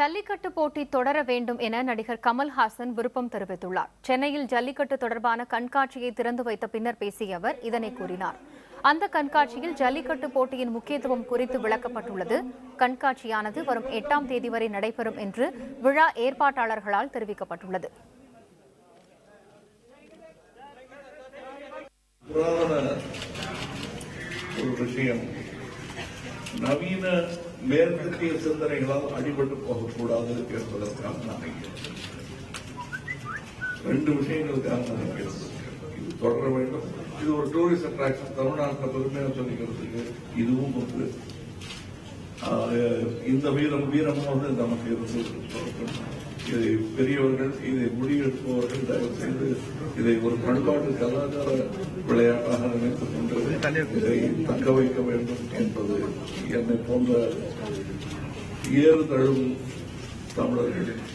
ஜல்லிக்கட்டு போட்டி தொடர வேண்டும் என நடிகர் கமல்ஹாசன் விருப்பம் தெரிவித்துள்ளார். சென்னையில் ஜல்லிக்கட்டு தொடர்பான கண்காட்சியை திறந்து வைத்த பின்னர் பேசிய அவர் இதனை கூறினார். அந்த கண்காட்சியில் ஜல்லிக்கட்டு போட்டியின் முக்கியத்துவம் குறித்து விளக்கப்பட்டுள்ளது. கண்காட்சியானது வரும் 8ஆம் தேதி வரை நடைபெறும் என்று விழா ஏற்பாட்டாளர்களால் தெரிவிக்கப்பட்டுள்ளது. நவீன மேற்கத்திய சிந்தனைகளால் அடிபட்டு போகக்கூடாது என்பதற்காக நான் ரெண்டு விஷயங்களுக்காக நான் இது தொடர வேண்டும். இது ஒரு டூரிஸ்ட் அட்ராக்ஷன், தமிழ்நாட்டில் பெருமையாக சொல்லிக்கிறதுக்கு இதுவும் ஒன்று. இந்த வீரமும் நமக்கு இருந்து இதை பெரியவர்கள், இதை முடிவெடுப்பவர்கள் தயவு செய்து இதை ஒரு பண்பாட்டு கலாச்சார விளையாட்டாக நினைத்துக் கொண்டு இதை தக்க வைக்க வேண்டும் என்பது என்னை போன்ற ஏறு தழுவும் தமிழர்களின்